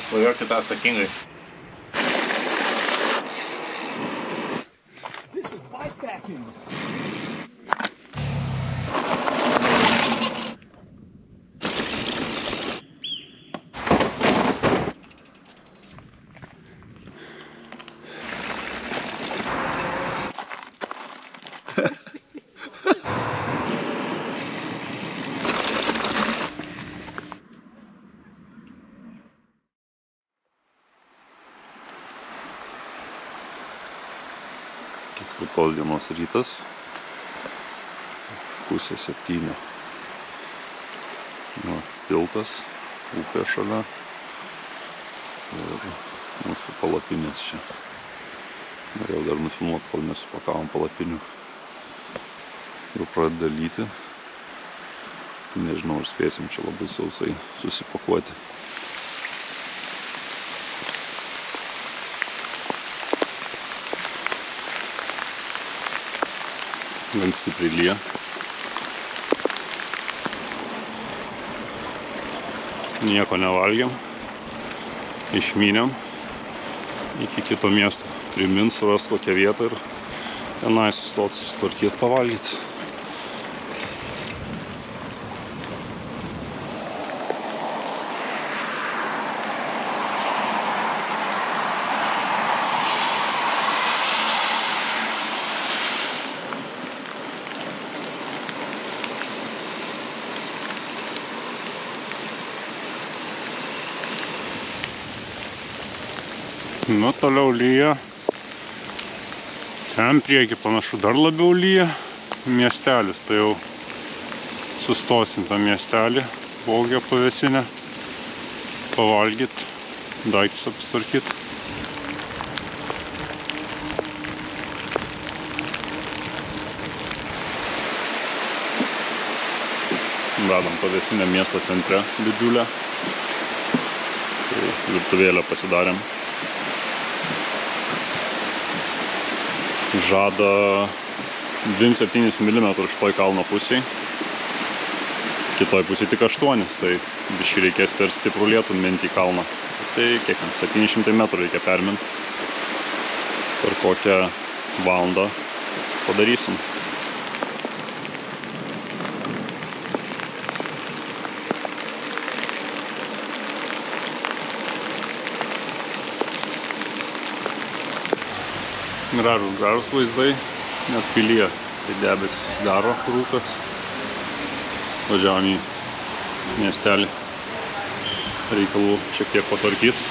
Svajokite atsakingai. Ketvirtos dienos rytas, 6:30. Tiltas, upė šalia ir mūsų palapinės čia. Norėjau dar nufilmuoti, kol nesupakavom palapinių. Jau pradeda lyti. Tai nežinau, ar spėsim čia labai sausai susipakuoti. Gan stipriai lyja. Nieko nevalgiam. Išmynėm iki kito miesto. Primint, surast kokią vietą ir tenai sustot, susitvarkyt, pavalgyt. Nu, toliau lyja. Ten prieki panašu dar labiau lyja. Miestelis, tai jau sustosim tą miestelį, Vogio pavėsinę, pavalgyt, daiktus apsitvarkyt. Radom pavėsinę miesto centre, didžiulę. Tai virtuvėlę pasidarėm. Žada 27 mm šitoj kalno pusėj. Kitoj pusėj tik 8, tai biškį reikės per stiprų lietų minti į kalną. Tai kiek, 700 metrų reikia perminti. Per kokią valandą padarysim. Gražus vaizdai, net pilyje, tai debesis daro rūkas. Važiavom į miestelį, reikalų šiek tiek patvarkyt.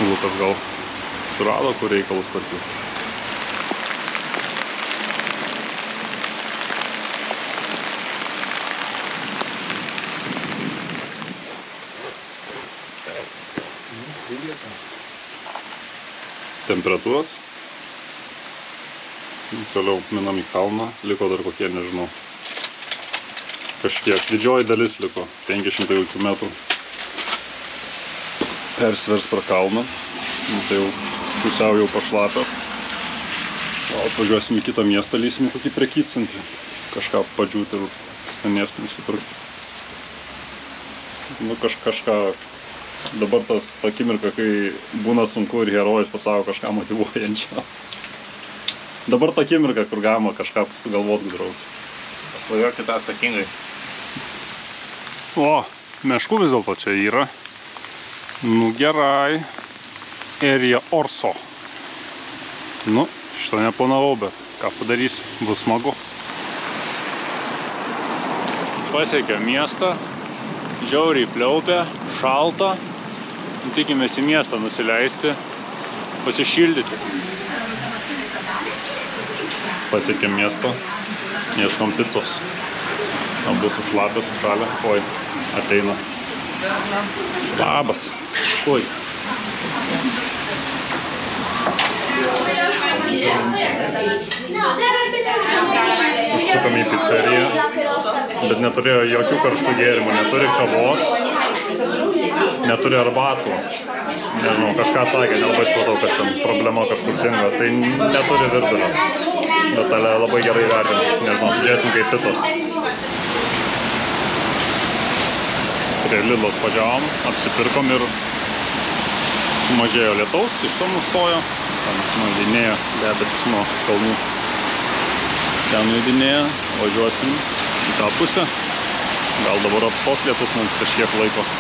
Lukas gal surado, kur reikalus tvarkyt. Temperatūros. Toliau minam į kalną. Liko dar kokie, nežinau. Kažkiek. Didžioji dalis liko. 500 metrų. Persvers per kalną. Tai jau pusiau jau pašlapę. O atvažiuosim į kitą miestą, lysim į kokį prekybcentrį. Kažką padžiūti ir skanėstų nusipirkti. Nu kažką. Dabar ta akimirka, kai būna sunku ir herojus pasako kažką motyvuojančio. Dabar ta akimirka, kur galima kažką sugalvoti gudraus. Svajokite atsakingai. O, meškų vis dėlto čia yra. Nu gerai. Erija Orso. Nu, šitą neplanavau, bet ką padarysiu, bus smagu. Pasiekė miestą. Žiauriai pliaupia, šalta. Tikimės į miestą nusileisti, pasišildyti. Pasiekėm miestą, ieškom picos. Abu sušlapę, sušalę. Oi, ateina. Labas. Oi. Užsukam į pizzeriją, bet neturėjo jokių karštų gėrimų, neturi kavos, neturi arbatų. Nežinau, kažką sakė, nelabai supratau, kas ten problema kažkur dingo, tai neturi virdulio. Bet labai gerai vertinti, nežinau, žiūrėsim kaip picos. Prie Lidlos važiavom, apsipirkom ir mažėjo lietaus, iš to nustojo. Ten nuėdinėjo debesis nuo kalnų. Ten nuėdinėjo, važiuosim į tą pusę. Gal dabar apstos lietus mums kažkiek laiko.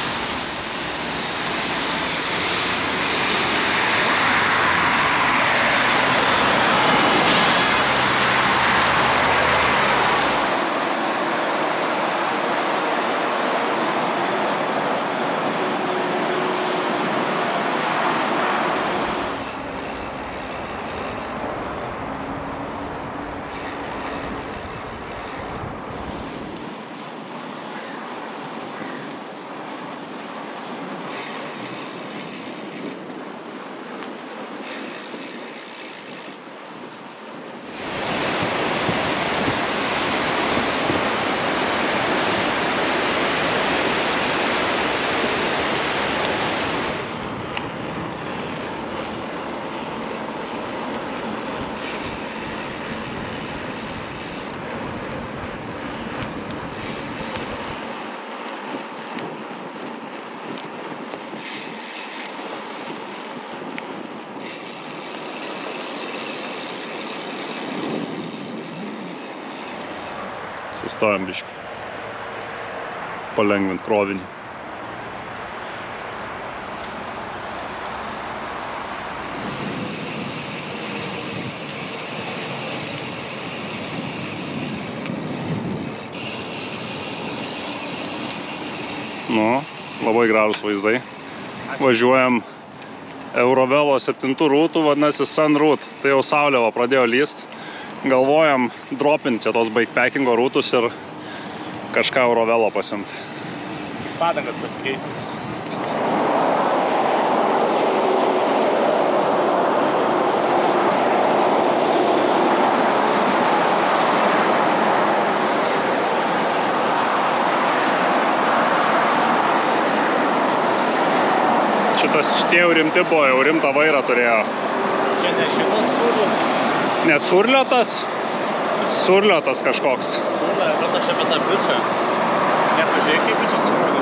Sustojam biškį. Palengvint krovinį. Nu, labai gražus vaizdai. Važiuojam Eurovelo 7 rūtų, vadinasi Sun Route. Tai jau saulė va pradėjo lyst. Galvojam dropinti tos bikepackingo rūtus ir kažką Eurovelo pasiimt. Padangas pasikeisim. Šitie jau rimti buvo, jau rimtą vairą turėjo. Čia ne šitas kurų. Ne surliotas? Surliotas kažkoks. Surliotas, bet aš apie tą bičą. Nepažiūrėk, kaip bičas atrodo.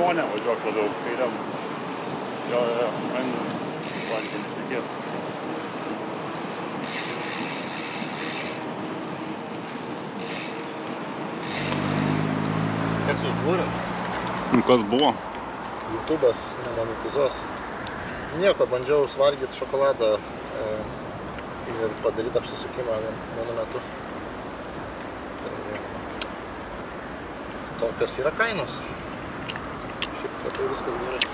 Fone važiuok labiau, kairiam. Jo, einam. Vankim, reikėt. Teks uždūrint. Kas buvo? YouTube'as nemonetizuos. Nieko, bandžiau suvalgyti šokoladą ir padaryti apsisukimą vienu metu. Tokios yra kainos. Šiaip tai viskas gerai.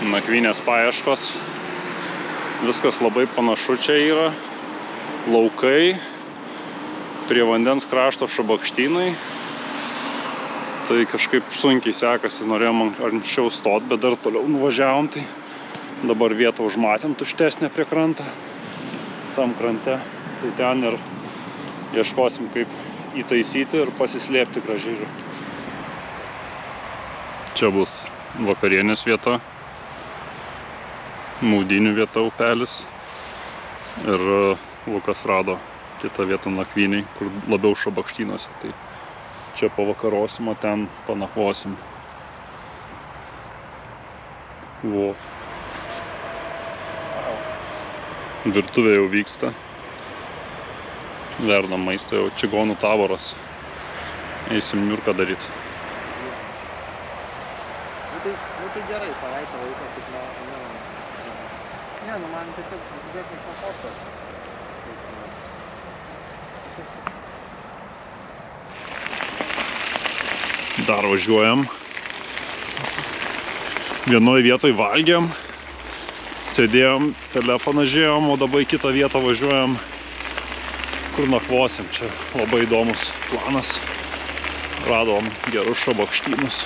Nakvynės paieškos. Viskas labai panašu čia yra. Laukai, prie vandens krašto šabakštynai. Tai kažkaip sunkiai sekasi, norėjom anksčiau stot, bet dar toliau nuvažiavom. Tai dabar vietą užmatėm tuštesnę prie krantą. Tam krante. Tai ten ir ieškosim, kaip įtaisyti ir pasislėpti gražiai. Čia bus vakarienės vieta. Maudynių vieta upelis ir Lukas rado kitą vietą nakvyniai, kur labiau šabakštynuose. Tai čia pavakarosim, o ten panakvosim. Vo. Virtuvė jau vyksta. Verdam maistą, jau čigonų taboras. Eisim niurką daryt. Nu tai gerai, savaitę laiko, kaip ne, nu man tiesiog didesnis komfortas. Dar važiuojam. Vienoj vietoj valgėm. Sėdėjom, telefoną žiūrėjom, o dabar į kitą vietą važiuojam. Kur nakvosim, čia labai įdomus planas. Radom gerus šabakštynus.